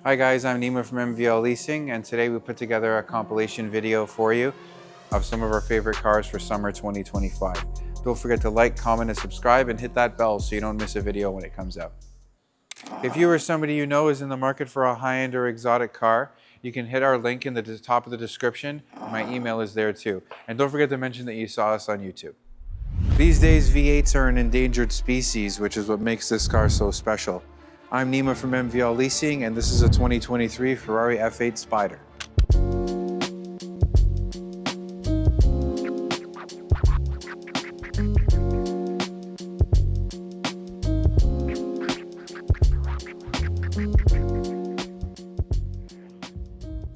Hi guys, I'm Nima from MVL Leasing, and today we put together a compilation video for you of some of our favorite cars for summer 2025. Don't forget to like, comment, and subscribe, and hit that bell so you don't miss a video when it comes out. If you or somebody you know is in the market for a high-end or exotic car, you can hit our link in the top of the description. My email is there too. And don't forget to mention that you saw us on YouTube. These days, V8s are an endangered species, which is what makes this car so special. I'm Nima from MVL Leasing, and this is a 2023 Ferrari F8 Spider.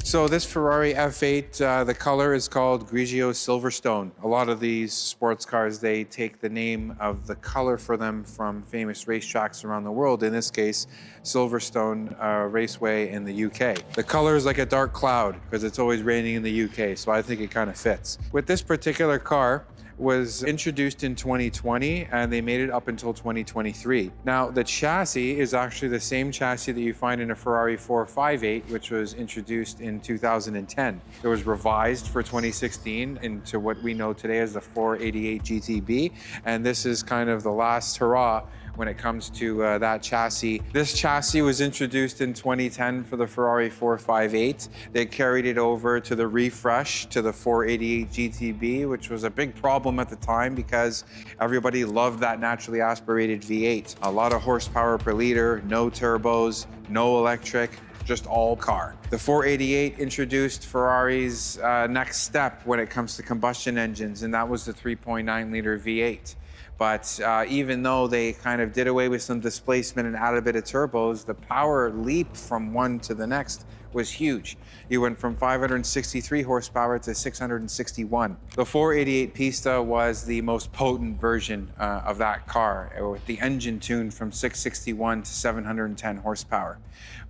So this Ferrari F8, the color is called Grigio Silverstone. A lot of these sports cars, they take the name of the color for them from famous racetracks around the world. In this case, Silverstone Raceway in the UK. The color is like a dark cloud because it's always raining in the UK, so I think it kind of fits. With this particular car, was introduced in 2020 and they made it up until 2023. Now the chassis is actually the same chassis that you find in a Ferrari 458, which was introduced in 2010. It was revised for 2016 into what we know today as the 488 GTB, and this is kind of the last hurrah when it comes to that chassis. This chassis was introduced in 2010 for the Ferrari 458. They carried it over to the refresh to the 488 GTB, which was a big problem at the time because everybody loved that naturally aspirated V8. A lot of horsepower per liter, no turbos, no electric, just all car. The 488 introduced Ferrari's next step when it comes to combustion engines, and that was the 3.9 liter V8. But even though they kind of did away with some displacement and added a bit of turbos, the power leap from one to the next was huge. You went from 563 horsepower to 661. The 488 Pista was the most potent version of that car, with the engine tuned from 661 to 710 horsepower.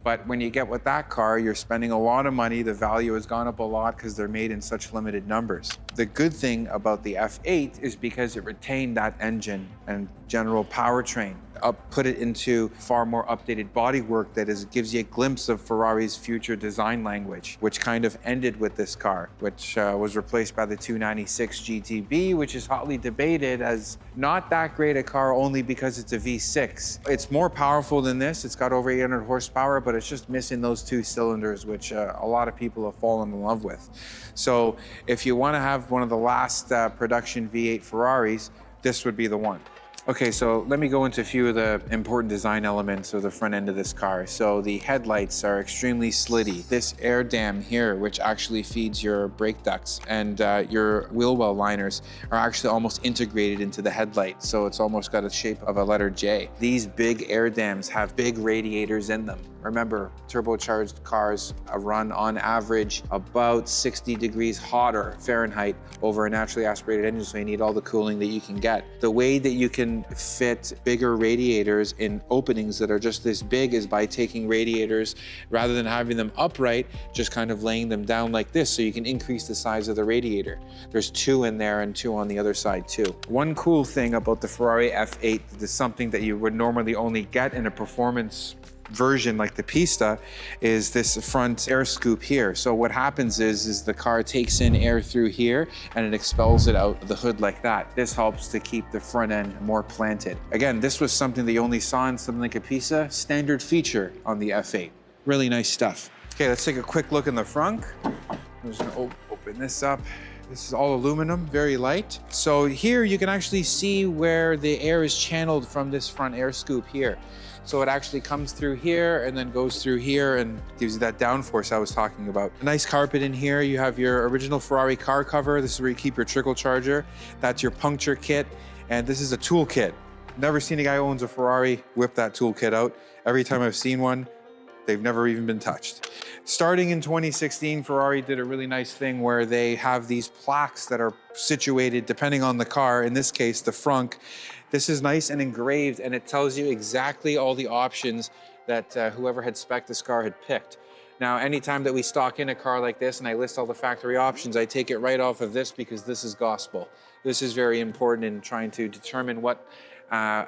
But when you get with that car, you're spending a lot of money. The value has gone up a lot because they're made in such limited numbers. The good thing about the F8 is because it retained that engine and general powertrain, put it into far more updated bodywork that gives you a glimpse of Ferrari's future design language, which kind of ended with this car, which was replaced by the 296 GTB, which is hotly debated as not that great a car only because it's a V6. It's more powerful than this. It's got over 800 horsepower, but it's just missing those two cylinders, which a lot of people have fallen in love with. So if you want to have one of the last production V8 Ferraris, this would be the one. Okay, so let me go into a few of the important design elements of the front end of this car. So the headlights are extremely slitty. This air dam here, which actually feeds your brake ducts and your wheel well liners, are actually almost integrated into the headlight. So it's almost got a shape of a letter J. These big air dams have big radiators in them. Remember, turbocharged cars run on average about 60 degrees hotter Fahrenheit over a naturally aspirated engine, so you need all the cooling that you can get. The way that you can fit bigger radiators in openings that are just this big is by taking radiators, rather than having them upright, just kind of laying them down like this so you can increase the size of the radiator. There's two in there and two on the other side too. One cool thing about the Ferrari F8 that is something that you would normally only get in a performance version like the Pista is this front air scoop here. So what happens is the car takes in air through here and it expels it out the hood like that. This helps to keep the front end more planted. Again, this was something that you only saw in something like a Pista, standard feature on the F8. Really nice stuff. Okay, let's take a quick look in the front. I'm just gonna open this up. This is all aluminum, very light. So here you can actually see where the air is channeled from this front air scoop here. So it actually comes through here and then goes through here and gives you that downforce I was talking about. A nice carpet in here. You have your original Ferrari car cover. This is where you keep your trickle charger. That's your puncture kit. And this is a tool kit. Never seen a guy who owns a Ferrari whip that tool kit out. Every time I've seen one, they've never even been touched. Starting in 2016, Ferrari did a really nice thing where they have these plaques that are situated depending on the car, in this case, the frunk. This is nice and engraved, and it tells you exactly all the options that whoever had spec'd this car had picked. Now, anytime that we stock in a car like this and I list all the factory options, I take it right off of this because this is gospel. This is very important in trying to determine what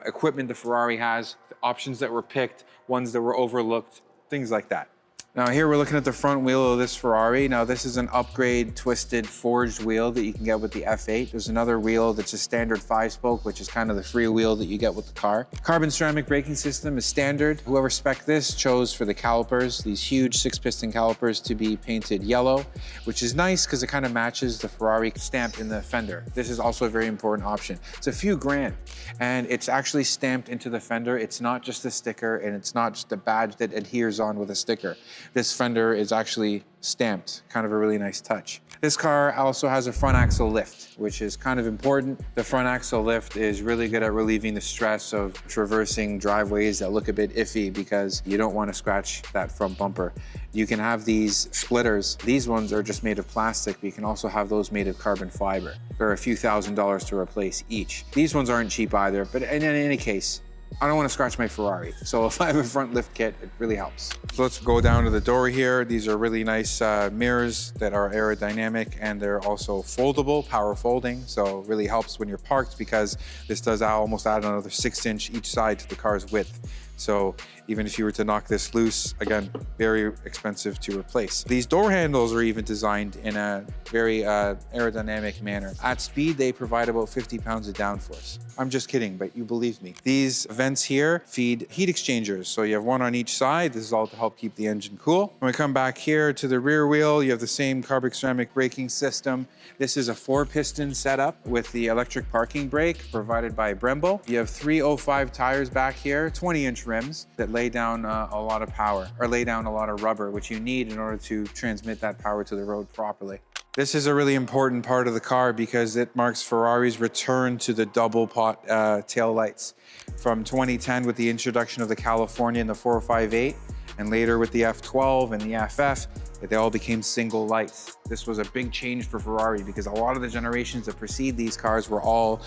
equipment the Ferrari has, the options that were picked, ones that were overlooked, things like that. Now here we're looking at the front wheel of this Ferrari. Now this is an upgrade twisted forged wheel that you can get with the F8. There's another wheel that's a standard 5-spoke, which is kind of the free wheel that you get with the car. Carbon ceramic braking system is standard. Whoever spec'd this chose for the calipers, these huge 6-piston calipers, to be painted yellow, which is nice because it kind of matches the Ferrari stamp in the fender. This is also a very important option. It's a few grand and it's actually stamped into the fender. It's not just a sticker and it's not just a badge that adheres on with a sticker. This fender is actually stamped, kind of a really nice touch. This car also has a front axle lift, which is kind of important. The front axle lift is really good at relieving the stress of traversing driveways that look a bit iffy because you don't want to scratch that front bumper. You can have these splitters. These ones are just made of plastic, but you can also have those made of carbon fiber. They're a few $1,000s to replace each. These ones aren't cheap either, but in any case, I don't want to scratch my Ferrari. So if I have a front lift kit, it really helps. So let's go down to the door here. These are really nice mirrors that are aerodynamic and they're also foldable, power folding. So it really helps when you're parked because this does almost add another 6-inch each side to the car's width. So even if you were to knock this loose, again, very expensive to replace. These door handles are even designed in a very aerodynamic manner. At speed, they provide about 50 pounds of downforce. I'm just kidding, but you believe me. These vents here feed heat exchangers. So you have one on each side. This is all to help keep the engine cool. When we come back here to the rear wheel, you have the same carbon ceramic braking system. This is a 4-piston setup with the electric parking brake provided by Brembo. You have 305 tires back here, 20-inch rims that lay down a lot of power, or lay down a lot of rubber, which you need in order to transmit that power to the road properly. This is a really important part of the car because it marks Ferrari's return to the double pot tail lights. From 2010 with the introduction of the California and the 458, and later with the F12 and the FF, they all became single lights. This was a big change for Ferrari because a lot of the generations that precede these cars were all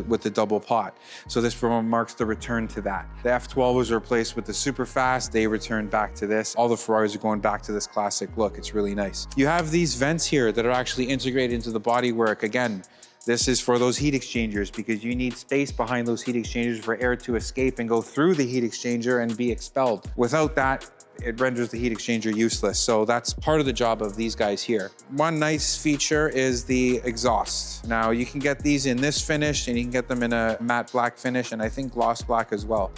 with the double pot. So this marks the return to that. The F12 was replaced with the Superfast. They returned back to this. All the Ferraris are going back to this classic look. It's really nice. You have these vents here that are actually integrated into the bodywork. Again, this is for those heat exchangers because you need space behind those heat exchangers for air to escape and go through the heat exchanger and be expelled. Without that, it renders the heat exchanger useless. So that's part of the job of these guys here. One nice feature is the exhaust. Now you can get these in this finish and you can get them in a matte black finish and I think gloss black as well.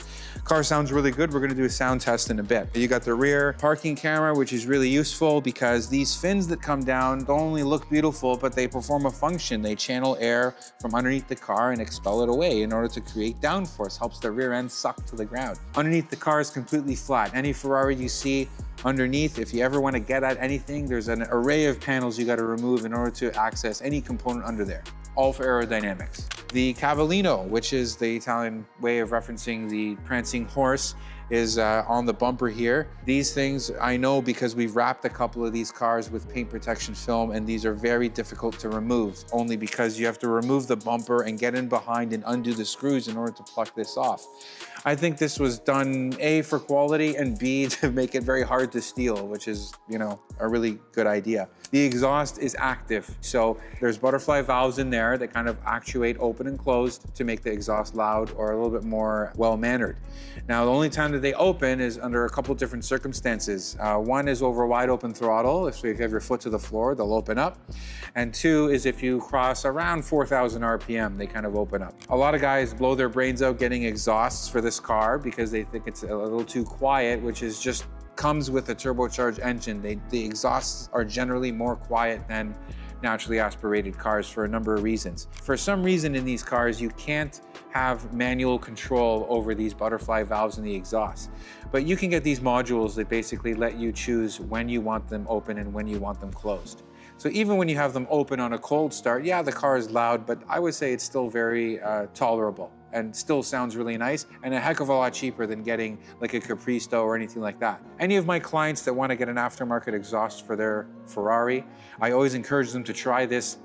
Car sounds really good. We're gonna do a sound test in a bit. You got the rear parking camera, which is really useful because these fins that come down don't only look beautiful, but they perform a function. They channel air from underneath the car and expel it away in order to create downforce, helps the rear end suck to the ground. Underneath the car is completely flat. Any Ferrari you see underneath, if you ever want to get at anything, there's an array of panels you got to remove in order to access any component under there, all for aerodynamics. The Cavallino, which is the Italian way of referencing the prancing horse, is on the bumper here. These things I know because we've wrapped a couple of these cars with paint protection film and these are very difficult to remove, only because you have to remove the bumper and get in behind and undo the screws in order to pluck this off. I think this was done A, for quality, and B, to make it very hard to steal, which is, you know, a really good idea. The exhaust is active. So there's butterfly valves in there that kind of actuate open and closed to make the exhaust loud or a little bit more well-mannered. Now, the only time that they open is under a couple different circumstances. One is over wide open throttle. If you have your foot to the floor, they'll open up. And two is if you cross around 4,000 RPM, they kind of open up. A lot of guys blow their brains out getting exhausts for this car because they think it's a little too quiet, which is just comes with a turbocharged engine. The exhausts are generally more quiet than naturally aspirated cars for a number of reasons. For some reason in these cars, you can't have manual control over these butterfly valves in the exhaust. But you can get these modules that basically let you choose when you want them open and when you want them closed. So even when you have them open on a cold start, yeah, the car is loud, but I would say it's still very tolerable and still sounds really nice and a heck of a lot cheaper than getting like a Capristo or anything like that. Any of my clients that want to get an aftermarket exhaust for their Ferrari, I always encourage them to try this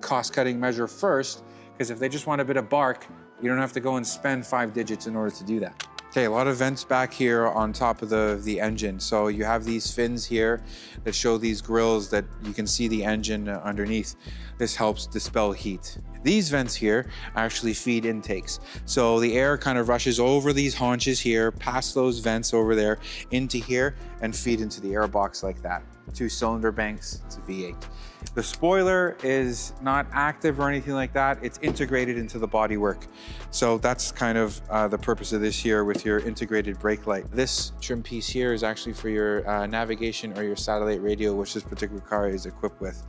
cost-cutting measure first, because if they just want a bit of bark, you don't have to go and spend 5 digits in order to do that. Okay, a lot of vents back here on top of the engine. So you have these fins here that show these grills that you can see the engine underneath. This helps dispel heat. These vents here actually feed intakes. So the air kind of rushes over these haunches here, past those vents over there, into here, and feed into the airbox like that. 2 cylinder banks, it's a V8. The spoiler is not active or anything like that. It's integrated into the bodywork. So that's kind of the purpose of this here with your integrated brake light. This trim piece here is actually for your navigation or your satellite radio, which this particular car is equipped with.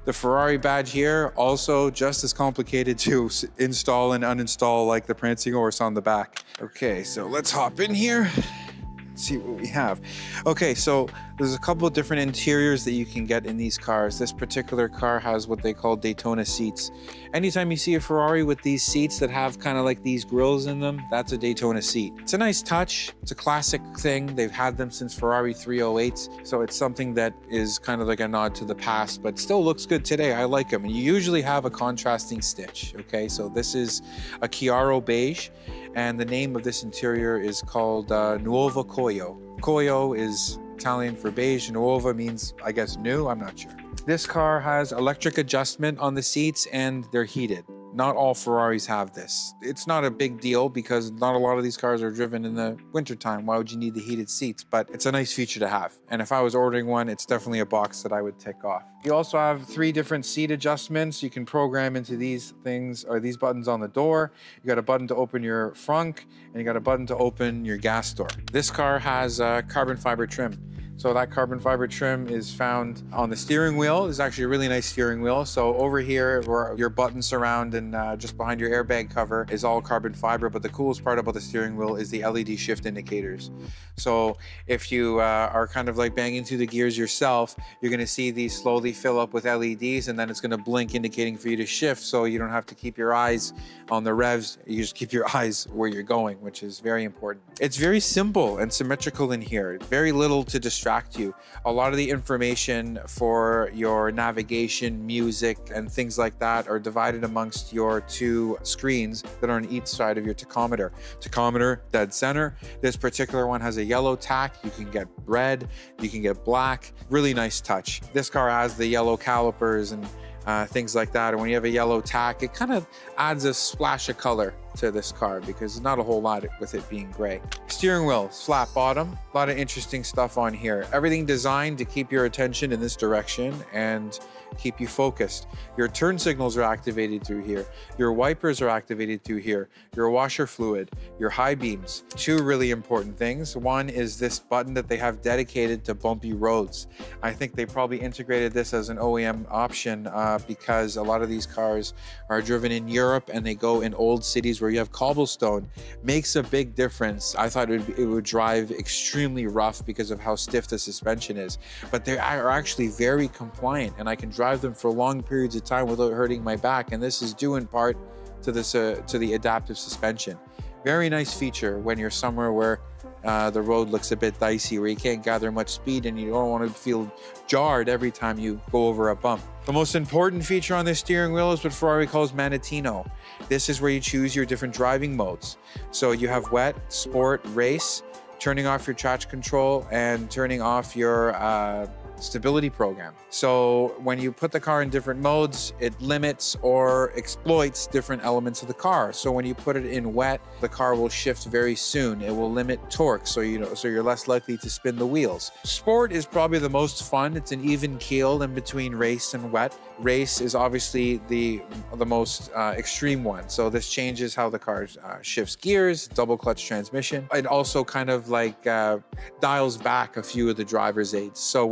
The Ferrari badge here, also just as complicated to install and uninstall like the prancing horse on the back. Okay, so let's hop in here. See what we have. Okay, so there's a couple of different interiors that you can get in these cars. This particular car has what they call Daytona seats. Anytime you see a Ferrari with these seats that have kind of like these grills in them, that's a Daytona seat. It's a nice touch. It's a classic thing. They've had them since Ferrari 308s. So it's something that is kind of like a nod to the past, but still looks good today. I like them. And you usually have a contrasting stitch. Okay, so this is a Chiaro beige. And the name of this interior is called Nuovo Coio. Coio is Italian for beige. Nuova means, I guess, new. I'm not sure. This car has electric adjustment on the seats and they're heated. Not all Ferraris have this. It's not a big deal because not a lot of these cars are driven in the wintertime. Why would you need the heated seats? But it's a nice feature to have. And if I was ordering one, it's definitely a box that I would tick off. You also have 3 different seat adjustments. You can program into these things or these buttons on the door. You got a button to open your frunk and you got a button to open your gas door. This car has carbon fiber trim. So that carbon fiber trim is found on the steering wheel. It's actually a really nice steering wheel. So over here where your buttons surround and just behind your airbag cover is all carbon fiber. But the coolest part about the steering wheel is the LED shift indicators. So if you are kind of like banging through the gears yourself, you're gonna see these slowly fill up with LEDs and then it's gonna blink indicating for you to shift so you don't have to keep your eyes on the revs. You just keep your eyes where you're going, which is very important. It's very simple and symmetrical in here. Very little to distract you. A lot of the information for your navigation, music, and things like that are divided amongst your 2 screens that are on each side of your tachometer. Tachometer, dead center. This particular one has a yellow tack. You can get red, you can get black. Really nice touch. This car has the yellow calipers and things like that. And when you have a yellow tack, it kind of adds a splash of color to this car because there's not a whole lot with it being gray. Steering wheel, flat bottom, a lot of interesting stuff on here. Everything designed to keep your attention in this direction and keep you focused. Your turn signals are activated through here. Your wipers are activated through here. Your washer fluid, your high beams. 2 really important things. One is this button that they have dedicated to bumpy roads. I think they probably integrated this as an OEM option because a lot of these cars are driven in Europe and they go in old cities where you have cobblestone. Makes a big difference. I thought it would drive extremely rough because of how stiff the suspension is, but they are actually very compliant and I can drive them for long periods of time without hurting my back. And this is due in part to this to the adaptive suspension. Very nice feature when you're somewhere where the road looks a bit dicey, where you can't gather much speed and you don't want to feel jarred every time you go over a bump. The most important feature on this steering wheel is what Ferrari calls Manettino. This is where you choose your different driving modes. So you have wet, sport, race, turning off your traction control and turning off your stability program. So when you put the car in different modes, it limits or exploits different elements of the car. So when you put it in wet, the car will shift very soon. It will limit torque, so you're less likely to spin the wheels. Sport is probably the most fun. It's an even keel in between race and wet. Race is obviously the most extreme one. So this changes how the car shifts gears, double clutch transmission. It also kind of like dials back a few of the driver's aids. So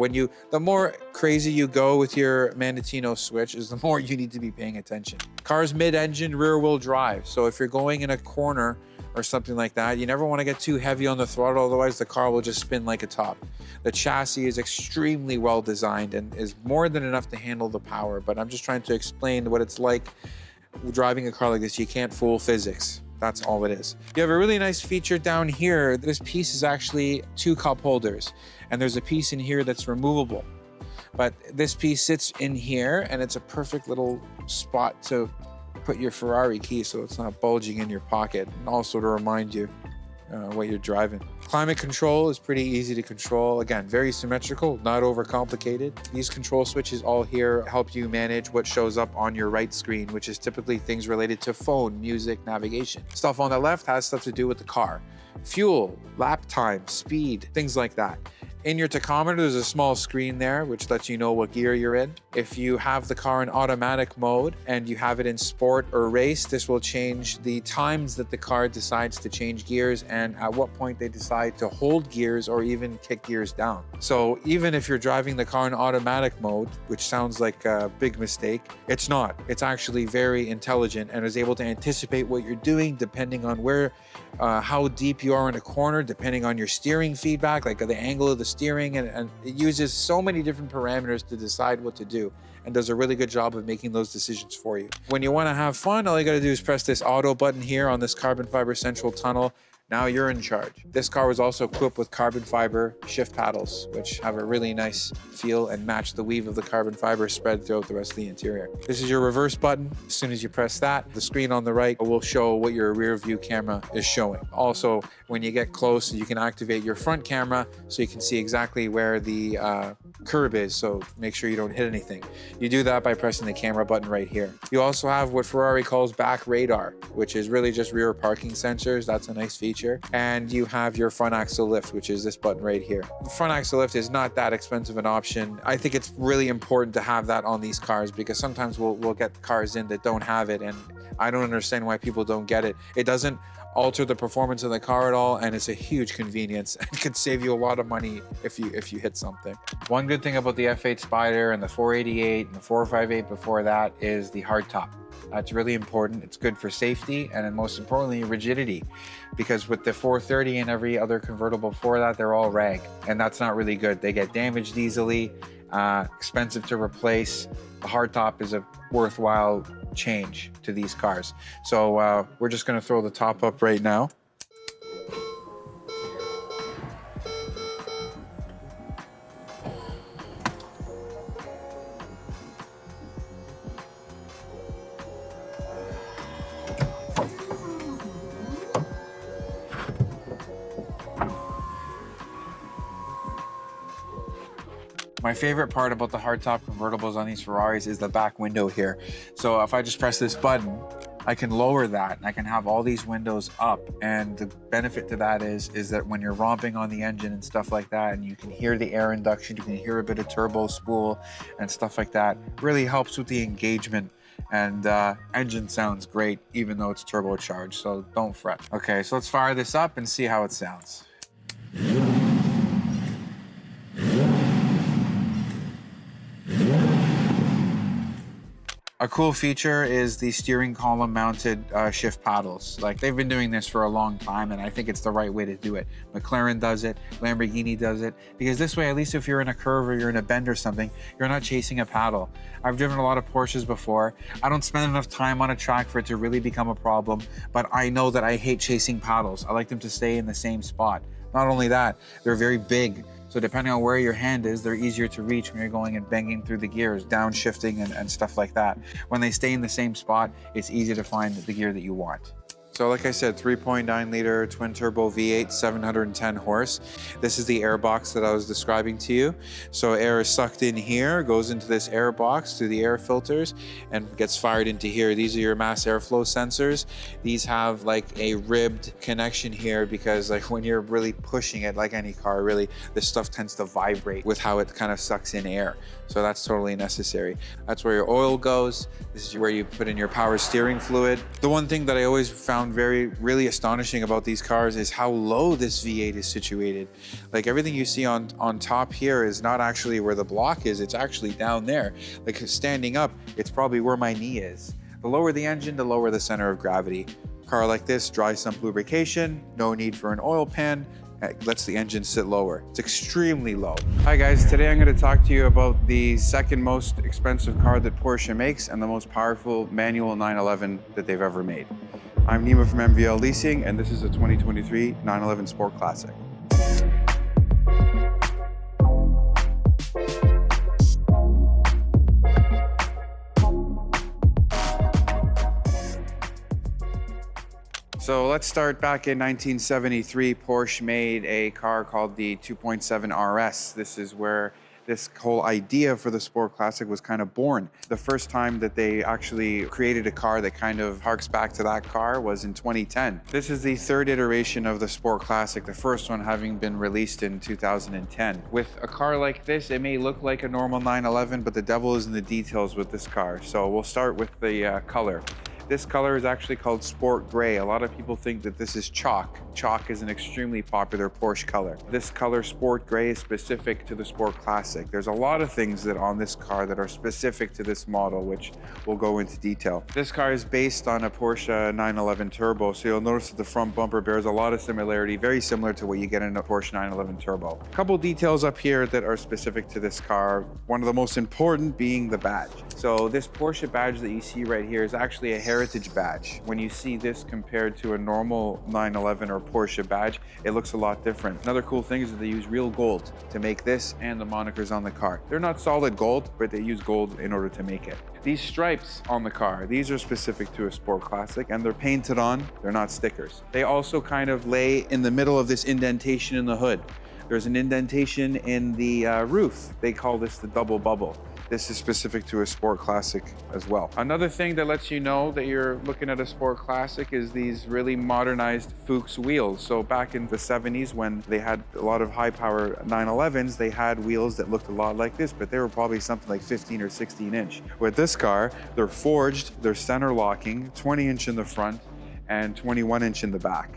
the more crazy you go with your Manettino switch is the more you need to be paying attention. Car's mid-engine rear wheel drive. So if you're going in a corner or something like that, you never want to get too heavy on the throttle, otherwise the car will just spin like a top. The chassis is extremely well designed and is more than enough to handle the power, but I'm just trying to explain what it's like driving a car like this. You can't fool physics. That's all it is. You have a really nice feature down here. This piece is actually 2 cup holders, and there's a piece in here that's removable. But this piece sits in here, and it's a perfect little spot to put your Ferrari key so it's not bulging in your pocket, and also to remind you what you're driving. Climate control is pretty easy to control. Again, very symmetrical, not overcomplicated. These control switches all here help you manage what shows up on your right screen, which is typically things related to phone, music, navigation. Stuff on the left has stuff to do with the car. Fuel, lap time, speed, things like that. In your tachometer, there's a small screen there, which lets you know what gear you're in. If you have the car in automatic mode and you have it in sport or race, this will change the times that the car decides to change gears and at what point they decide to hold gears or even kick gears down. So even if you're driving the car in automatic mode, which sounds like a big mistake, it's not. It's actually very intelligent and is able to anticipate what you're doing depending on where, how deep you are in a corner, depending on your steering feedback, like the angle of the steering, and it uses so many different parameters to decide what to do and does a really good job of making those decisions for you. When you want to have fun, all you got to do is press this auto button here on this carbon fiber central tunnel. Now you're in charge. This car was also equipped with carbon fiber shift paddles, which have a really nice feel and match the weave of the carbon fiber spread throughout the rest of the interior. This is your reverse button. As soon as you press that, the screen on the right will show what your rear view camera is showing. Also, when you get close, you can activate your front camera so you can see exactly where the curb is, so make sure you don't hit anything. You do that by pressing the camera button right here. You also have what Ferrari calls back radar, which is really just rear parking sensors. That's a nice feature. And you have your front axle lift, which is this button right here. The front axle lift is not that expensive an option. I think it's really important to have that on these cars because sometimes we'll get cars in that don't have it, and I don't understand why people don't get it. It doesn't alter the performance of the car at all, and it's a huge convenience. It could save you a lot of money if you hit something. One good thing about the F8 Spider and the 488 and the 458 before that is the hardtop. That's really important. It's good for safety and most importantly, rigidity. Because with the 430 and every other convertible before that, they're all rag. And that's not really good. They get damaged easily, expensive to replace. The hardtop is a worthwhile change to these cars. So we're just gonna throw the top up right now. My favorite part about the hardtop convertibles on these Ferraris is the back window here. So if I just press this button, I can lower that and I can have all these windows up. And the benefit to that is that when you're romping on the engine and stuff like that, and you can hear the air induction, you can hear a bit of turbo spool and stuff like that, really helps with the engagement. And engine sounds great, even though it's turbocharged, so don't fret. Okay, so let's fire this up and see how it sounds. A cool feature is the steering column mounted shift paddles. Like, they've been doing this for a long time, and I think it's the right way to do it. McLaren does it, Lamborghini does it, because this way, at least if you're in a curve or you're in a bend or something, you're not chasing a paddle. I've driven a lot of Porsches before. I don't spend enough time on a track for it to really become a problem, but I know that I hate chasing paddles. I like them to stay in the same spot. Not only that, they're very big. So depending on where your hand is, they're easier to reach when you're going and banging through the gears, downshifting and stuff like that. When they stay in the same spot, it's easy to find the gear that you want. So like I said, 3.9 liter twin turbo V8, 710 horse. This is the air box that I was describing to you. So air is sucked in here, goes into this air box through the air filters and gets fired into here. These are your mass airflow sensors. These have like a ribbed connection here because like when you're really pushing it, like any car really, this stuff tends to vibrate with how it kind of sucks in air. So that's totally necessary. That's where your oil goes. This is where you put in your power steering fluid. The one thing that I always found really astonishing about these cars is how low this V8 is situated. Like everything you see on top here is not actually where the block is, it's actually down there. Like standing up, it's probably where my knee is. The lower the engine, the lower the center of gravity. A car like this, dry sump lubrication, no need for an oil pan, it lets the engine sit lower. It's extremely low. Hi guys, today I'm going to talk to you about the second most expensive car that Porsche makes and the most powerful manual 911 that they've ever made. I'm Nima from MVL Leasing, and this is a 2023 911 Sport Classic. So let's start back in 1973. Porsche made a car called the 2.7 RS. This is where this whole idea for the Sport Classic was kind of born. The first time that they actually created a car that kind of harks back to that car was in 2010. This is the third iteration of the Sport Classic, the first one having been released in 2010. With a car like this, it may look like a normal 911, but the devil is in the details with this car. So we'll start with the color. This color is actually called Sport Gray. A lot of people think that this is chalk. Chalk is an extremely popular Porsche color. This color, Sport Gray, is specific to the Sport Classic. There's a lot of things that on this car that are specific to this model, which we'll go into detail. This car is based on a Porsche 911 Turbo, so you'll notice that the front bumper bears a lot of similarity, very similar to what you get in a Porsche 911 Turbo. A couple details up here that are specific to this car, one of the most important being the badge. So this Porsche badge that you see right here is actually a heritage badge. When you see this compared to a normal 911 or Porsche badge, it looks a lot different. Another cool thing is that they use real gold to make this and the monikers on the car. They're not solid gold, but they use gold in order to make it. These stripes on the car, these are specific to a Sport Classic, and they're painted on, they're not stickers. They also kind of lay in the middle of this indentation in the hood. There's an indentation in the roof. They call this the double bubble. This is specific to a Sport Classic as well. Another thing that lets you know that you're looking at a Sport Classic is these really modernized Fuchs wheels. So back in the 70s, when they had a lot of high power 911s, they had wheels that looked a lot like this, but they were probably something like 15 or 16 inch. With this car, they're forged, they're center locking, 20 inch in the front and 21 inch in the back.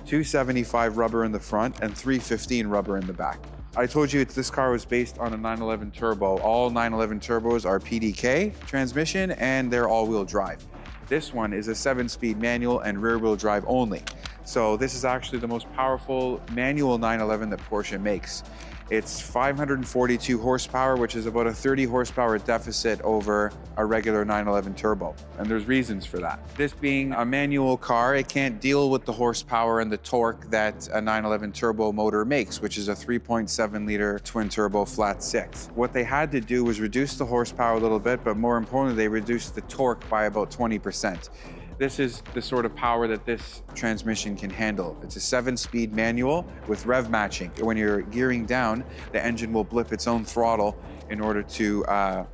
275 rubber in the front and 315 rubber in the back. I told you this car was based on a 911 Turbo. All 911 Turbos are PDK transmission and they're all-wheel drive. This one is a 7-speed manual and rear-wheel drive only. So this is actually the most powerful manual 911 that Porsche makes. It's 542 horsepower, which is about a 30 horsepower deficit over a regular 911 Turbo. And there's reasons for that. This being a manual car, it can't deal with the horsepower and the torque that a 911 Turbo motor makes, which is a 3.7 liter twin turbo flat six. What they had to do was reduce the horsepower a little bit, but more importantly, they reduced the torque by about 20%. This is the sort of power that this transmission can handle. It's a 7-speed manual with rev matching. When you're gearing down, the engine will blip its own throttle in order to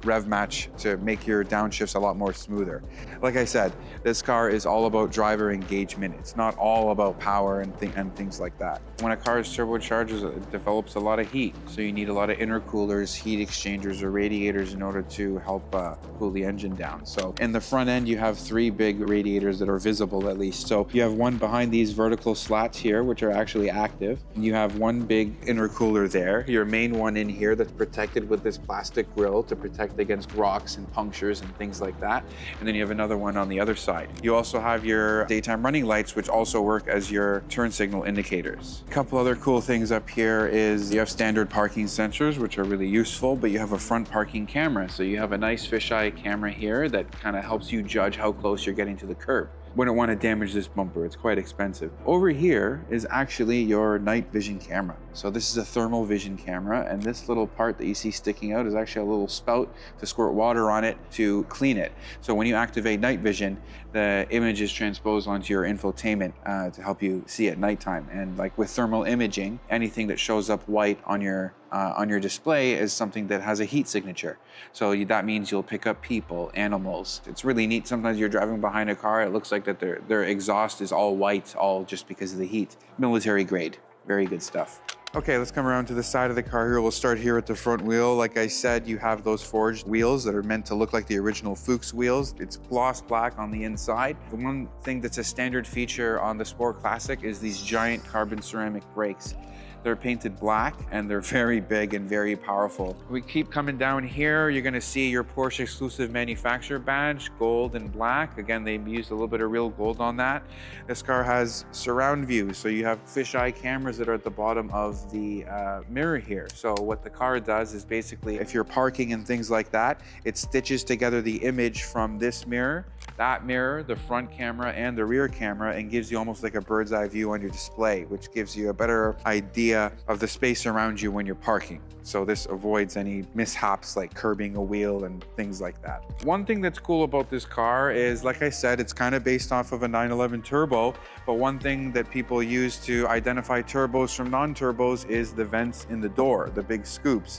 rev match to make your downshifts a lot more smoother. Like I said, this car is all about driver engagement. It's not all about power and things like that. When a car is turbocharged, it develops a lot of heat. So you need a lot of intercoolers, heat exchangers, or radiators in order to help cool the engine down. So in the front end, you have 3 big radiators that are visible at least. So you have one behind these vertical slats here, which are actually active. And you have one big intercooler there, your main one in here that's protected with this plastic grill to protect against rocks and punctures and things like that. And then you have another one on the other side. You also have your daytime running lights, which also work as your turn signal indicators. A couple other cool things up here is you have standard parking sensors, which are really useful, but you have a front parking camera. So you have a nice fisheye camera here that kind of helps you judge how close you're getting to the curb. Wouldn't want to damage this bumper, it's quite expensive. Over here is actually your night vision camera. So this is a thermal vision camera, and this little part that you see sticking out is actually a little spout to squirt water on it to clean it. So when you activate night vision, the image is transposed onto your infotainment to help you see at nighttime. And like with thermal imaging, anything that shows up white on your display is something that has a heat signature. So that means you'll pick up people, animals. It's really neat. Sometimes you're driving behind a car, it looks like that their exhaust is all white, all just because of the heat. Military grade, very good stuff. Okay, let's come around to the side of the car here. We'll start here at the front wheel. Like I said, you have those forged wheels that are meant to look like the original Fuchs wheels. It's gloss black on the inside. The one thing that's a standard feature on the Sport Classic is these giant carbon ceramic brakes. They're painted black and they're very big and very powerful. We keep coming down here. You're gonna see your Porsche exclusive manufacturer badge, gold and black. Again, they used a little bit of real gold on that. This car has surround view. So you have fisheye cameras that are at the bottom of the mirror here. So what the car does is basically, if you're parking and things like that, it stitches together the image from this mirror, that mirror, the front camera and the rear camera, and gives you almost like a bird's eye view on your display, which gives you a better idea of the space around you when you're parking. So this avoids any mishaps like curbing a wheel and things like that. One thing that's cool about this car is, like I said, it's kind of based off of a 911 Turbo, but one thing that people use to identify turbos from non-turbos is the vents in the door, the big scoops.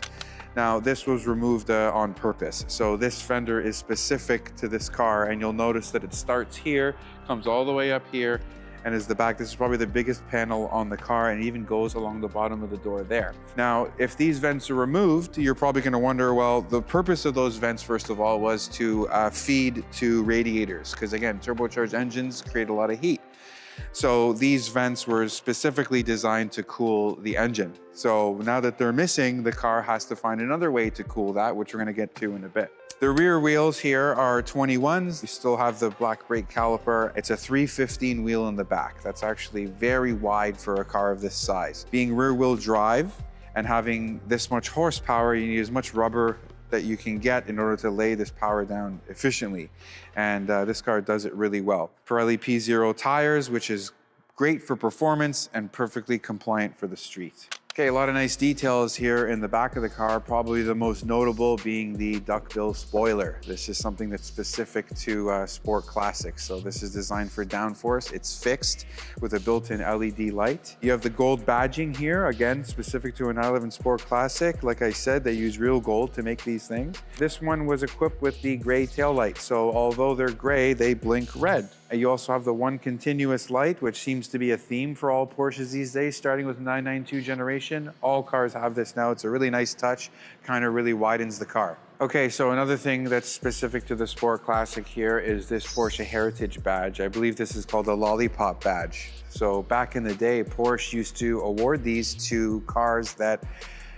Now, this was removed on purpose. So this fender is specific to this car, and you'll notice that it starts here, comes all the way up here, and is the back. This is probably the biggest panel on the car, and even goes along the bottom of the door there. Now, if these vents are removed, you're probably going to wonder, well, the purpose of those vents, first of all, was to feed to radiators, because again, turbocharged engines create a lot of heat. So these vents were specifically designed to cool the engine. So now that they're missing, the car has to find another way to cool that, which we're going to get to in a bit. The rear wheels here are 21s. You still have the black brake caliper. It's a 315 wheel in the back. That's actually very wide for a car of this size. Being rear wheel drive and having this much horsepower, you need as much rubber that you can get in order to lay this power down efficiently. And this car does it really well. Pirelli P0 tires, which is great for performance and perfectly compliant for the street. Okay, a lot of nice details here in the back of the car, probably the most notable being the duckbill spoiler. This is something that's specific to Sport Classics. So this is designed for downforce. It's fixed with a built-in LED light. You have the gold badging here, again, specific to a 911 Sport Classic. Like I said, they use real gold to make these things. This one was equipped with the gray taillights. So although they're gray, they blink red. You also have the one continuous light, which seems to be a theme for all Porsches these days, starting with 992 generation. All cars have this now. It's a really nice touch, kind of really widens the car. Okay, so another thing that's specific to the Sport Classic here is this Porsche Heritage badge. I believe this is called the Lollipop badge. So back in the day, Porsche used to award these to cars that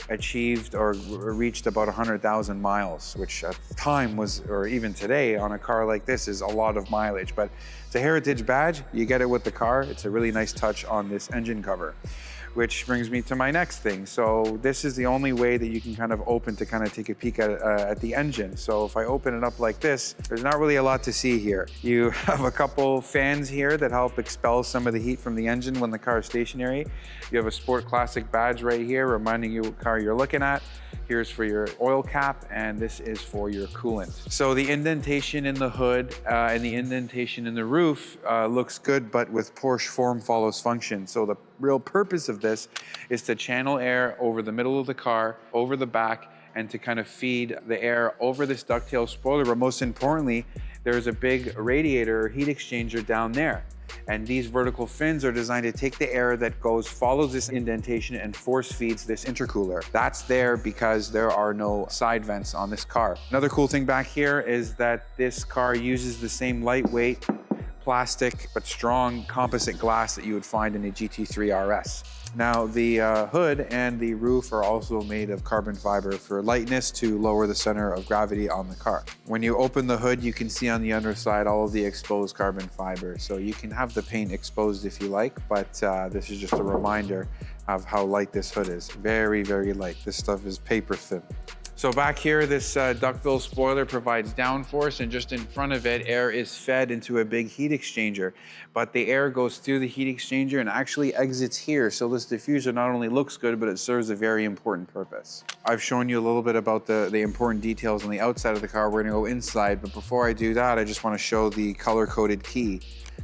achieved or reached about 100,000 miles, which at the time was, or even today on a car like this, is a lot of mileage. But it's a heritage badge, you get it with the car. It's a really nice touch on this engine cover, which brings me to my next thing. So this is the only way that you can kind of open to kind of take a peek at the engine. So if I open it up like this, there's not really a lot to see here. You have a couple fans here that help expel some of the heat from the engine when the car is stationary. You have a Sport Classic badge right here reminding you what car you're looking at. Here's for your oil cap, and this is for your coolant. So the indentation in the hood and the indentation in the roof looks good, but with Porsche form follows function. So the real purpose of this is to channel air over the middle of the car, over the back, and to kind of feed the air over this ducktail spoiler. But most importantly, there's a big radiator or heat exchanger down there. And these vertical fins are designed to take the air that follows this indentation and force feeds this intercooler. That's there because there are no side vents on this car. Another cool thing back here is that this car uses the same lightweight plastic but strong composite glass that you would find in a GT3 RS. Now, the hood and the roof are also made of carbon fiber for lightness to lower the center of gravity on the car. When you open the hood, you can see on the underside all of the exposed carbon fiber. So you can have the paint exposed if you like, but this is just a reminder of how light this hood is. Very, very light. This stuff is paper thin. So back here, this duckbill spoiler provides downforce, and just in front of it, air is fed into a big heat exchanger. But the air goes through the heat exchanger and actually exits here. So this diffuser not only looks good, but it serves a very important purpose. I've shown you a little bit about the important details on the outside of the car. We're gonna go inside, but before I do that, I just wanna show the color-coded key.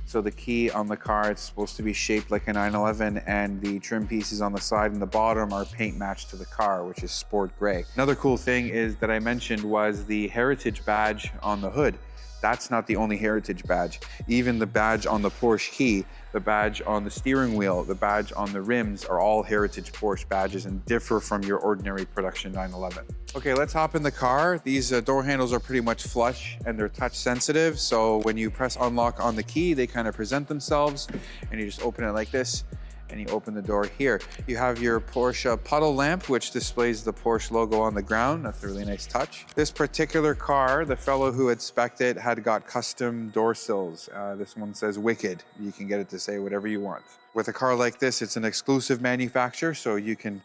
So the key on the car, it's supposed to be shaped like a 911, and the trim pieces on the side and the bottom are paint matched to the car, which is sport gray. Another cool thing is that I mentioned was the heritage badge on the hood. That's not the only heritage badge. Even the badge on the Porsche key, the badge on the steering wheel, the badge on the rims are all heritage Porsche badges and differ from your ordinary production 911. Okay, let's hop in the car. These door handles are pretty much flush and they're touch sensitive. So when you press unlock on the key, they kind of present themselves, and you just open it like this and you open the door here. You have your Porsche puddle lamp, which displays the Porsche logo on the ground. That's a really nice touch. This particular car, the fellow who had spec'd it had got custom door sills. This one says Wicked. You can get it to say whatever you want. With a car like this, it's an exclusive manufacturer, so you can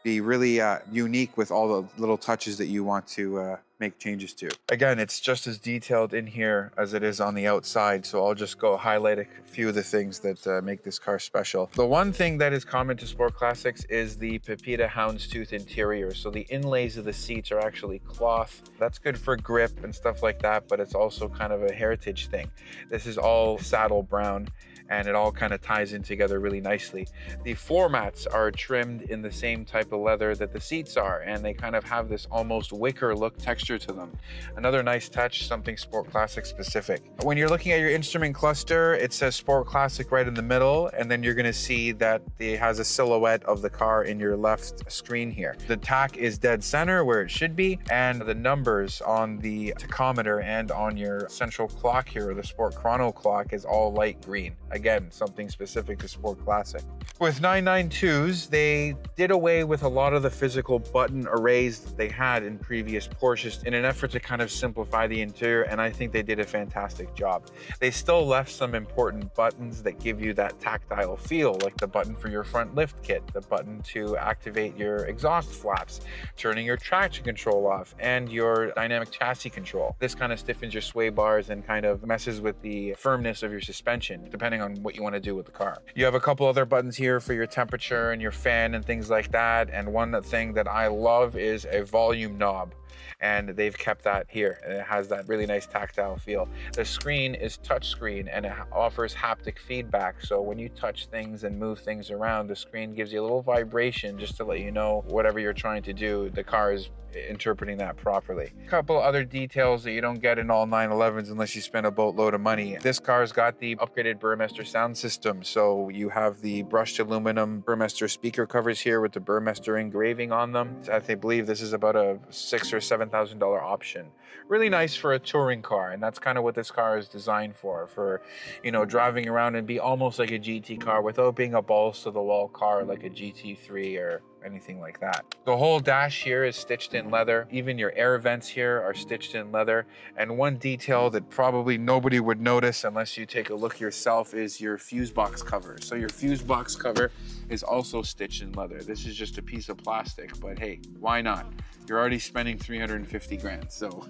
be really unique with all the little touches that you want to make changes to. Again, it's just as detailed in here as it is on the outside, so I'll just go highlight a few of the things that make this car special. The one thing that is common to Sport Classics is the Pepita houndstooth interior. So the inlays of the seats are actually cloth. That's good for grip and stuff like that, but it's also kind of a heritage thing. This is all saddle brown, and it all kind of ties in together really nicely. The floor mats are trimmed in the same type of leather that the seats are, and they kind of have this almost wicker look texture to them. Another nice touch, something Sport Classic specific. When you're looking at your instrument cluster, it says Sport Classic right in the middle, and then you're going to see that it has a silhouette of the car in your left screen here. The tach is dead center where it should be, and the numbers on the tachometer and on your central clock here, or the Sport Chrono clock, is all light green. Again, something specific to Sport Classic. With 992s, they did away with a lot of the physical button arrays that they had in previous Porsches in an effort to kind of simplify the interior, and I think they did a fantastic job. They still left some important buttons that give you that tactile feel, like the button for your front lift kit, the button to activate your exhaust flaps, turning your traction control off, and your dynamic chassis control. This kind of stiffens your sway bars and kind of messes with the firmness of your suspension, depending on what you want to do with the car. You have a couple other buttons here for your temperature and your fan and things like that, and one thing that I love is a volume knob, and they've kept that here, and it has that really nice tactile feel. The screen is touch screen, and it offers haptic feedback, so when you touch things and move things around, the screen gives you a little vibration just to let you know whatever you're trying to do, the car is interpreting that properly. A couple other details that you don't get in all 911s unless you spend a boatload of money. This car's got the upgraded Burmester sound system, so you have the brushed aluminum Burmester speaker covers here with the Burmester engraving on them. I believe this is about a $6,000 or $7,000 option. Really nice for a touring car, and that's kind of what this car is designed for, you know, driving around and be almost like a GT car without being a balls to the wall car like a GT3 or anything like that. The whole dash here is stitched in leather. Even your air vents here are stitched in leather. And one detail that probably nobody would notice unless you take a look yourself is your fuse box cover. So your fuse box cover is also stitched in leather. This is just a piece of plastic, but hey, why not? You're already spending 350 grand, so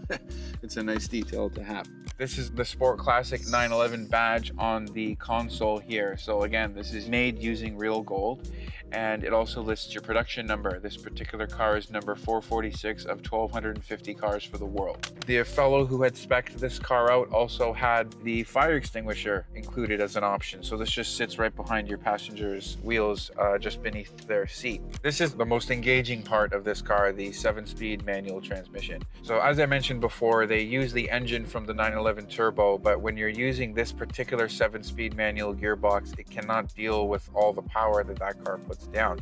it's a nice detail to have. This is the Sport Classic 911 badge on the console here. So again, this is made using real gold, and it also lists your production number. This particular car is number 446 of 1,250 cars for the world. The fellow who had spec'd this car out also had the fire extinguisher included as an option. So this just sits right behind your passenger's wheels, just beneath their seat. This is the most engaging part of this car, the 7-speed manual transmission. So as I mentioned before, they use the engine from the 911 Turbo, but when you're using this particular 7-speed manual gearbox, it cannot deal with all the power that that car puts down.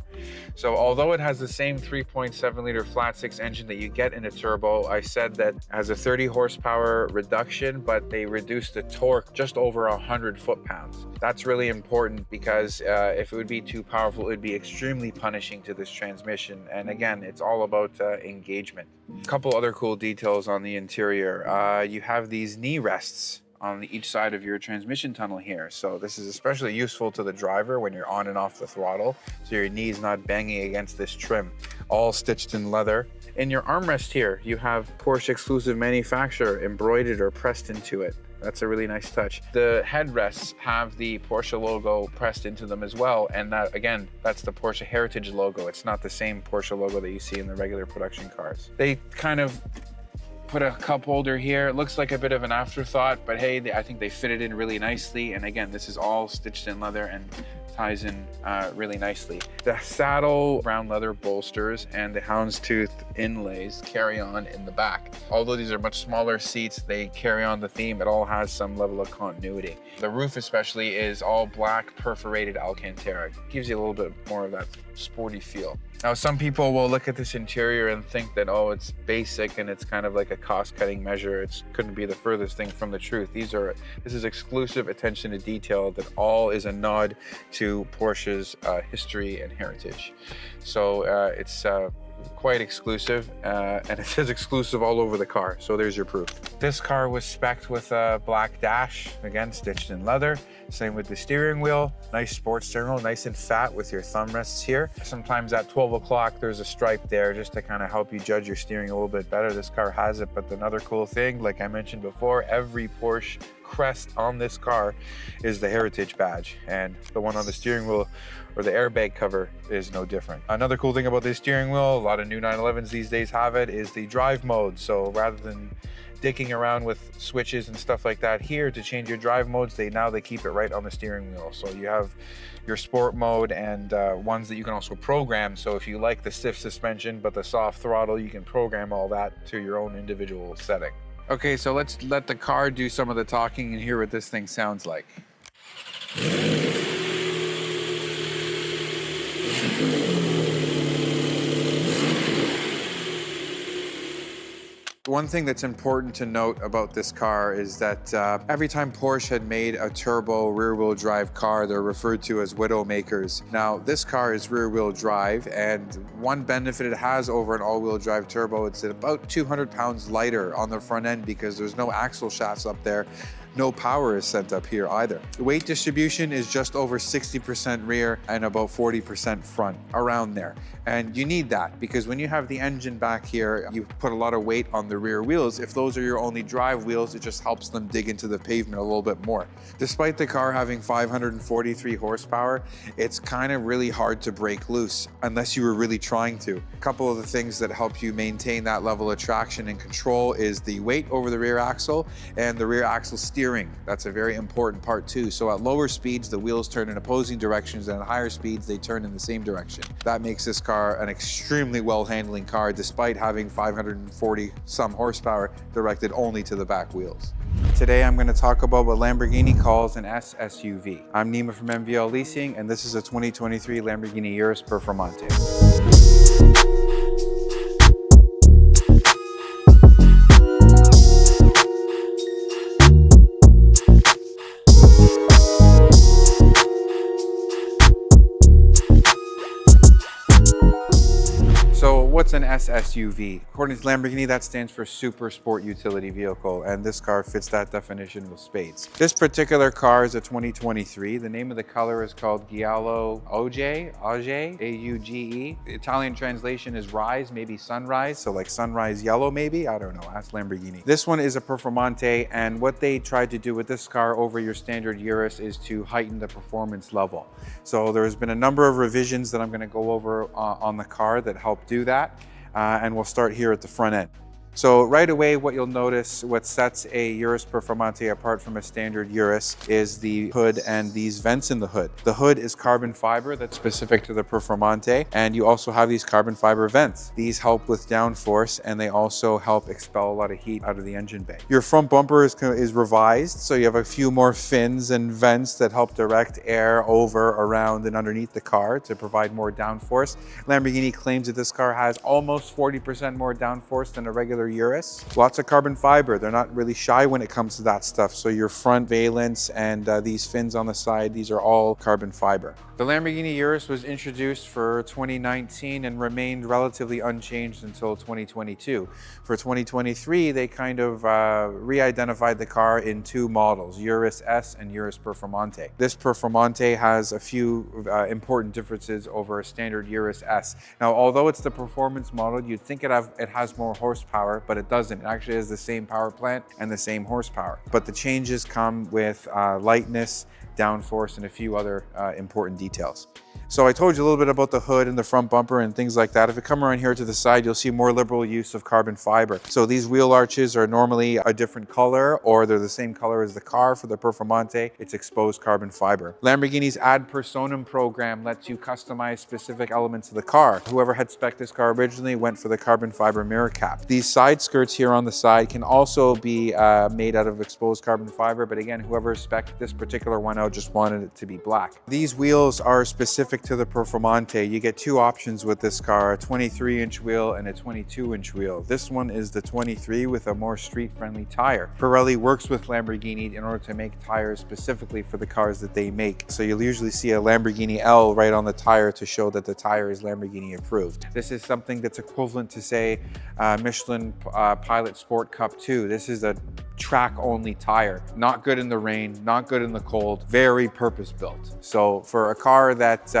So although it has the same 3.7 liter flat six engine that you get in a turbo, I said that it has a 30 horsepower reduction, but they reduced the torque just over 100 foot-pounds. That's really important because if it would be too powerful, it would be extremely punishing to this transmission. And again, it's all about engagement. A couple other cool details on the interior. You have these knee rests on each side of your transmission tunnel here. So this is especially useful to the driver when you're on and off the throttle, so your knee's not banging against this trim. All stitched in leather. In your armrest here, you have Porsche exclusive manufacturer embroidered or pressed into it. That's a really nice touch. The headrests have the Porsche logo pressed into them as well, and that, again, that's the Porsche Heritage logo. It's not the same Porsche logo that you see in the regular production cars. They kind of put a cup holder here. It looks like a bit of an afterthought, but hey, I think they fit it in really nicely. And again, this is all stitched in leather and ties in really nicely. The saddle brown leather bolsters and the houndstooth inlays carry on in the back. Although these are much smaller seats, they carry on the theme. It all has some level of continuity. The roof especially is all black perforated Alcantara. It gives you a little bit more of that sporty feel. Now, some people will look at this interior and think that, oh, it's basic and it's kind of like a cost-cutting measure. It couldn't be the furthest thing from the truth. This is exclusive attention to detail that all is a nod to Porsche's history and heritage. So it's quite exclusive, and it says exclusive all over the car, so there's your proof. This car was spec'd with a black dash, again stitched in leather. Same with the steering wheel, nice sports steering wheel, nice and fat with your thumb rests here. Sometimes at 12 o'clock there's a stripe there just to kind of help you judge your steering a little bit better. This car has it, but another cool thing, like I mentioned before, every Porsche crest on this car is the Heritage badge, and the one on the steering wheel or the airbag cover is no different. Another cool thing about this steering wheel, a lot of new 911s these days have it, is the drive mode. So rather than dicking around with switches and stuff like that here to change your drive modes, they keep it right on the steering wheel. So you have your sport mode and ones that you can also program. So if you like the stiff suspension but the soft throttle, you can program all that to your own individual setting. Okay, so let's let the car do some of the talking and hear what this thing sounds like. One thing that's important to note about this car is that every time Porsche had made a turbo rear-wheel drive car, they're referred to as widow makers. Now, this car is rear-wheel drive, and one benefit it has over an all-wheel drive turbo, it's about 200 pounds lighter on the front end because there's no axle shafts up there. No power is sent up here either. The weight distribution is just over 60% rear and about 40% front, around there. And you need that because when you have the engine back here, you put a lot of weight on the rear wheels. If those are your only drive wheels, it just helps them dig into the pavement a little bit more. Despite the car having 543 horsepower, it's kind of really hard to break loose unless you were really trying to. A couple of the things that help you maintain that level of traction and control is the weight over the rear axle and the rear axle steering. That's a very important part too. So at lower speeds, the wheels turn in opposing directions, and at higher speeds, they turn in the same direction. That makes this car an extremely well-handling car, despite having 540 some horsepower directed only to the back wheels. Today, I'm going to talk about what Lamborghini calls an SSUV. I'm Nima from MVL Leasing, and this is a 2023 Lamborghini Urus Performante. What's an SSUV? According to Lamborghini, that stands for Super Sport Utility Vehicle, and this car fits that definition with spades. This particular car is a 2023. The name of the color is called Giallo Auge, A-U-G-E. The Italian translation is rise, maybe sunrise, so like sunrise yellow maybe? I don't know, ask Lamborghini. This one is a Performante, and what they tried to do with this car over your standard Urus is to heighten the performance level. So there's been a number of revisions that I'm going to go over on the car that help do that. And we'll start here at the front end. So right away, what you'll notice, what sets a Urus Performante apart from a standard Urus is the hood and these vents in the hood. The hood is carbon fiber that's specific to the Performante, and you also have these carbon fiber vents. These help with downforce, and they also help expel a lot of heat out of the engine bay. Your front bumper is revised, so you have a few more fins and vents that help direct air over, around, and underneath the car to provide more downforce. Lamborghini claims that this car has almost 40% more downforce than a regular Urus. Lots of carbon fiber. They're not really shy when it comes to that stuff. So your front valence and these fins on the side, these are all carbon fiber. The Lamborghini Urus was introduced for 2019 and remained relatively unchanged until 2022. For 2023, they kind of re-identified the car in two models, Urus S and Urus Performante. This Performante has a few important differences over a standard Urus S. Now, although it's the performance model, you'd think it has more horsepower, but it doesn't. It actually has the same power plant and the same horsepower. But the changes come with lightness, downforce, and a few other important details. So I told you a little bit about the hood and the front bumper and things like that. If you come around here to the side, you'll see more liberal use of carbon fiber. So these wheel arches are normally a different color, or they're the same color as the car. For the Performante, it's exposed carbon fiber. Lamborghini's Ad Personam program lets you customize specific elements of the car. Whoever had spec'd this car originally went for the carbon fiber mirror cap. These side skirts here on the side can also be made out of exposed carbon fiber, but again, whoever spec'd this particular one out just wanted it to be black. These wheels are specific to the Performante. You get two options with this car, a 23-inch wheel and a 22-inch wheel. This one is the 23 with a more street-friendly tire. Pirelli works with Lamborghini in order to make tires specifically for the cars that they make. So you'll usually see a Lamborghini L right on the tire to show that the tire is Lamborghini approved. This is something that's equivalent to, say, Michelin Pilot Sport Cup 2. This is a track-only tire. Not good in the rain, not good in the cold, very purpose-built. So for a car that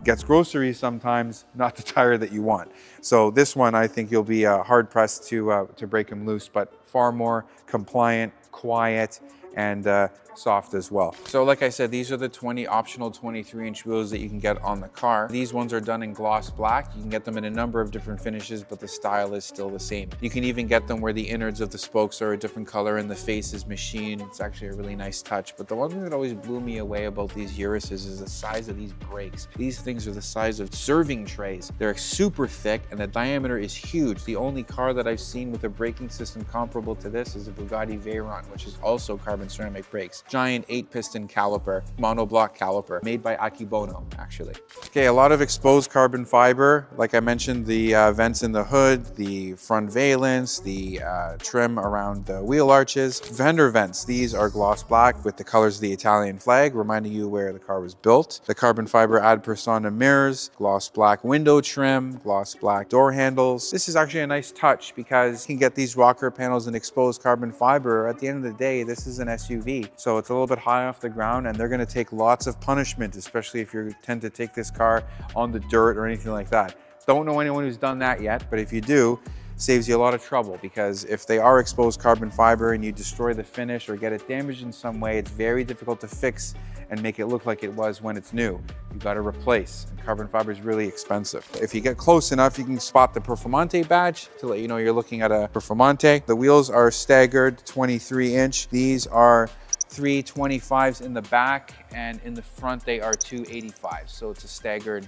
gets groceries sometimes, not the tire that you want. So this one, I think you'll be hard-pressed to break them loose, but far more compliant, quiet, and soft as well. So like I said, these are the 20 optional 23-inch wheels that you can get on the car. These ones are done in gloss black. You can get them in a number of different finishes, but the style is still the same. You can even get them where the innards of the spokes are a different color and the face is machined. It's actually a really nice touch. But the one thing that always blew me away about these Urises is the size of these brakes. These things are the size of serving trays. They're super thick and the diameter is huge. The only car that I've seen with a braking system comparable to this is a Bugatti Veyron, which is also carbon ceramic brakes. Giant 8-piston caliper, monoblock caliper, made by Akibono, actually. Okay, a lot of exposed carbon fiber. Like I mentioned, the vents in the hood, the front valence, the trim around the wheel arches. Fender vents, these are gloss black with the colors of the Italian flag, reminding you where the car was built. The carbon fiber ad persona mirrors, gloss black window trim, gloss black door handles. This is actually a nice touch because you can get these rocker panels in exposed carbon fiber. At the end of the day, this is an SUV, so it's a little bit high off the ground and they're going to take lots of punishment, especially if you tend to take this car on the dirt or anything like that. Don't know anyone who's done that yet, but if you do, saves you a lot of trouble, because if they are exposed carbon fiber and you destroy the finish or get it damaged in some way, it's very difficult to fix and make it look like it was when it's new. You got to replace, and carbon fiber is really expensive. If you get close enough, you can spot the Performante badge to let you know you're looking at a Performante. The wheels are staggered 23-inch. These are 325s in the back, and in the front they are 285s, so it's a staggered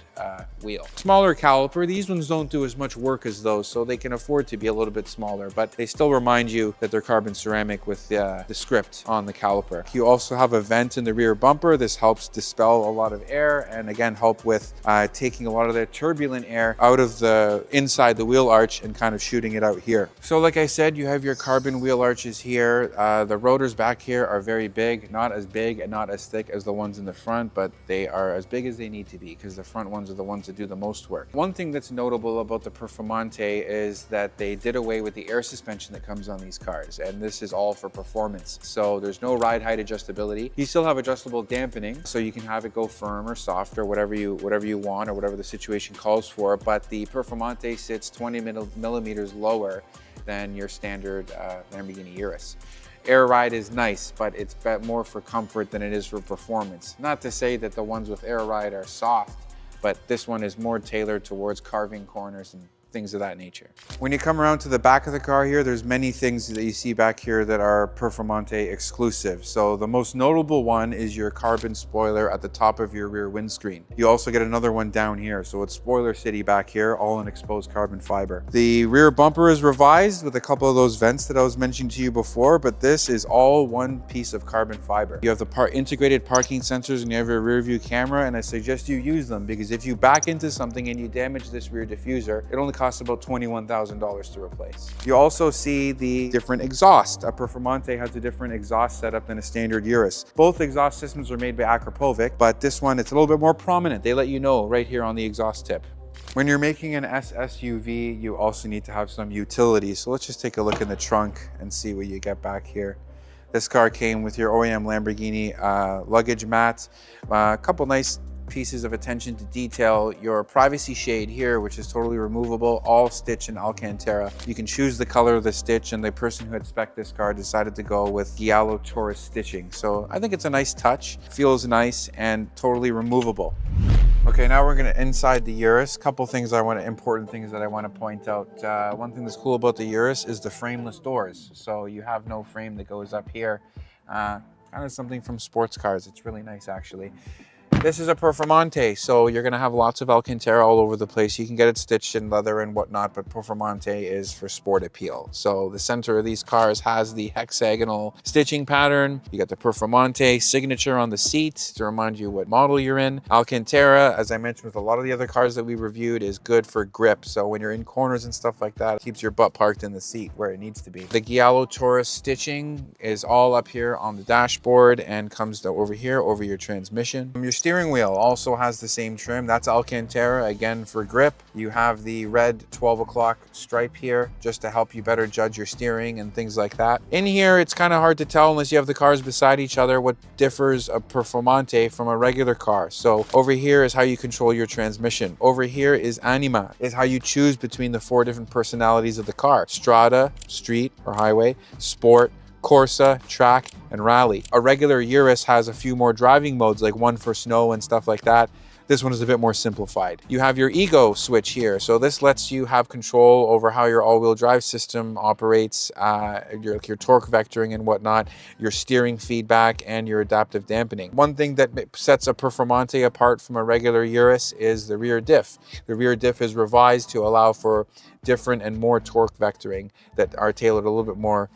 wheel. Smaller caliper, these ones don't do as much work as those, so they can afford to be a little bit smaller, but they still remind you that they're carbon ceramic with the script on the caliper. You also have a vent in the rear bumper. This helps dispel a lot of air and again help with taking a lot of the turbulent air out of the inside the wheel arch and kind of shooting it out here. So like I said, you have your carbon wheel arches here. The rotors back here are very big, not as big and not as thick as the ones in the front, but they are as big as they need to be because the front ones are the ones that do the most work. One thing that's notable about the Performante is that they did away with the air suspension that comes on these cars, and this is all for performance. So there's no ride height adjustability. You still have adjustable dampening, so you can have it go firm or soft or whatever you want or whatever the situation calls for, but the Performante sits 20 millimeters lower than your standard Lamborghini Urus. Air ride is nice, but it's more for comfort than it is for performance. Not to say that the ones with air ride are soft, but this one is more tailored towards carving corners and things of that nature. When you come around to the back of the car here, there's many things that you see back here that are Performante exclusive. So the most notable one is your carbon spoiler at the top of your rear windscreen. You also get another one down here. So it's spoiler city back here, all in exposed carbon fiber. The rear bumper is revised with a couple of those vents that I was mentioning to you before, but this is all one piece of carbon fiber. You have the integrated parking sensors and you have your rear view camera, and I suggest you use them because if you back into something and you damage this rear diffuser, it only costs about $21,000 to replace. You also see the different exhaust. A Performante has a different exhaust setup than a standard Urus. Both exhaust systems are made by Akrapovic, but this one, it's a little bit more prominent. They let you know right here on the exhaust tip. When you're making an SUV, you also need to have some utility. So let's just take a look in the trunk and see what you get back here. This car came with your OEM Lamborghini luggage mat, a couple nice pieces of attention to detail. Your privacy shade here, which is totally removable, all stitched in Alcantara. You can choose the color of the stitch, and the person who had spec'd this car decided to go with Giallo Taurus stitching. So I think it's a nice touch, feels nice, and totally removable. Okay, now we're gonna inside the Urus. Couple things important things that I want to point out. One thing that's cool about the Urus is the frameless doors. So you have no frame that goes up here. Kind of something from sports cars. It's really nice, actually. This is a Performante, so you're gonna have lots of Alcantara all over the place. You can get it stitched in leather and whatnot, but Performante is for sport appeal. So the center of these cars has the hexagonal stitching pattern. You got the Performante signature on the seat to remind you what model you're in. Alcantara, as I mentioned with a lot of the other cars that we reviewed, is good for grip. So when you're in corners and stuff like that, it keeps your butt parked in the seat where it needs to be. The Giallo Taurus stitching is all up here on the dashboard and comes over here over your transmission. Your steering wheel also has the same trim. That's Alcantara, again for grip. You have the red 12 o'clock stripe here just to help you better judge your steering and things like that. In here, it's kind of hard to tell unless you have the cars beside each other what differs a Performante from a regular car. So over here is how you control your transmission. Over here is Anima, is how you choose between the 4 different personalities of the car. Strada, street or highway, sport, Corsa, Track, and Rally. A regular Urus has a few more driving modes, like one for snow and stuff like that. This one is a bit more simplified. You have your Ego switch here. So this lets you have control over how your all-wheel drive system operates, your torque vectoring and whatnot, your steering feedback, and your adaptive dampening. One thing that sets a Performante apart from a regular Urus is the rear diff. The rear diff is revised to allow for different and more torque vectoring that are tailored a little bit more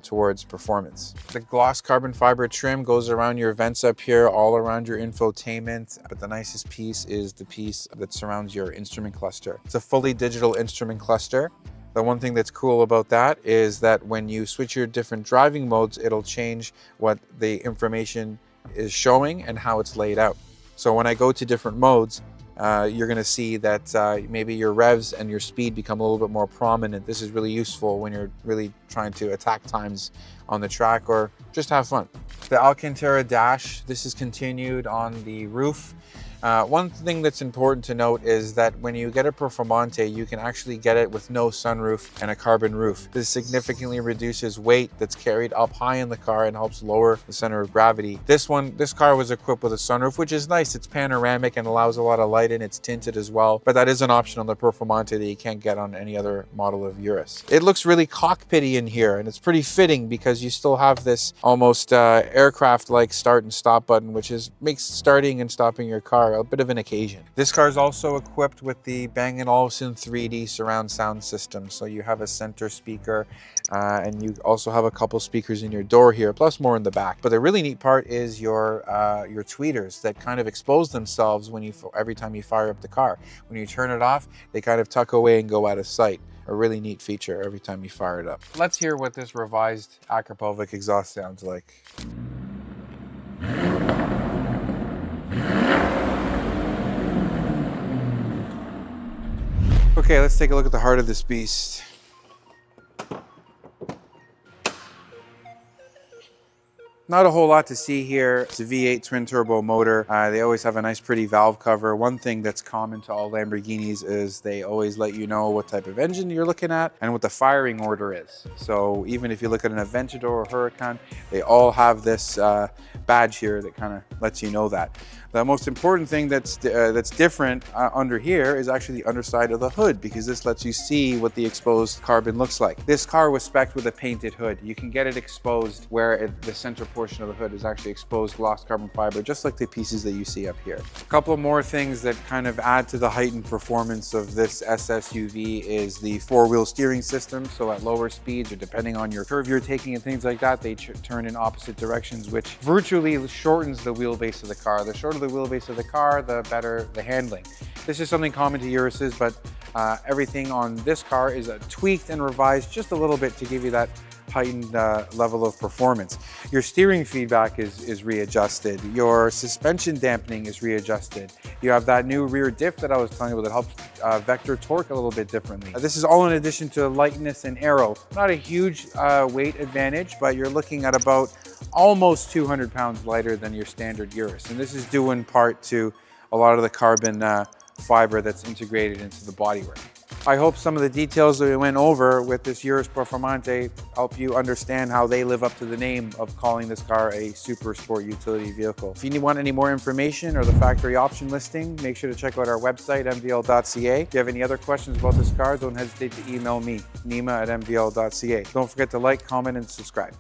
towards performance. The gloss carbon fiber trim goes around your vents up here, all around your infotainment, but the nicest piece is the piece that surrounds your instrument cluster. It's a fully digital instrument cluster. The one thing that's cool about that is that when you switch your different driving modes, it'll change what the information is showing and how it's laid out. So when I go to different modes, you're going to see that maybe your revs and your speed become a little bit more prominent. This is really useful when you're really trying to attack times on the track or just have fun. The Alcantara dash, this is continued on the roof. One thing that's important to note is that when you get a Performante, you can actually get it with no sunroof and a carbon roof. This significantly reduces weight that's carried up high in the car and helps lower the center of gravity. This car was equipped with a sunroof, which is nice. It's panoramic and allows a lot of light in. It's tinted as well, but that is an option on the Performante that you can't get on any other model of Urus. It looks really cockpity in here, and it's pretty fitting because you still have this almost aircraft-like start and stop button, which makes starting and stopping your car a bit of an occasion. This car is also equipped with the Bang & Olufsen 3D surround sound system. So you have a center speaker and you also have a couple speakers in your door here, plus more in the back. But the really neat part is your tweeters that kind of expose themselves every time you fire up the car. When you turn it off, they kind of tuck away and go out of sight. A really neat feature every time you fire it up. Let's hear what this revised Akrapovic exhaust sounds like. Okay, let's take a look at the heart of this beast. Not a whole lot to see here. It's a V8 twin turbo motor. They always have a nice pretty valve cover. One thing that's common to all Lamborghinis is they always let you know what type of engine you're looking at and what the firing order is. So even if you look at an Aventador or Huracan, they all have this badge here that kind of lets you know that. The most important thing that's different under here is actually the underside of the hood, because this lets you see what the exposed carbon looks like. This car was spec'd with a painted hood. You can get it exposed where the center portion of the hood is actually exposed gloss carbon fiber, just like the pieces that you see up here. A couple more things that kind of add to the heightened performance of this SSUV is the four-wheel steering system. So at lower speeds, or depending on your curve you're taking and things like that, they turn in opposite directions, which virtually shortens the wheelbase of the car. The shorter the wheelbase of the car, the better the handling. This is something common to Uruses, but everything on this car is tweaked and revised just a little bit to give you that heightened level of performance. Your steering feedback is readjusted. Your suspension dampening is readjusted. You have that new rear diff that I was telling you about that helps vector torque a little bit differently. This is all in addition to lightness and aero. Not a huge weight advantage, but you're looking at about almost 200 pounds lighter than your standard Urus. And this is due in part to a lot of the carbon fiber that's integrated into the bodywork. I hope some of the details that we went over with this Urus Performante help you understand how they live up to the name of calling this car a super sport utility vehicle. If you want any more information or the factory option listing, make sure to check out our website, mvl.ca. If you have any other questions about this car, don't hesitate to email me, nima@mvl.ca. Don't forget to like, comment, and subscribe.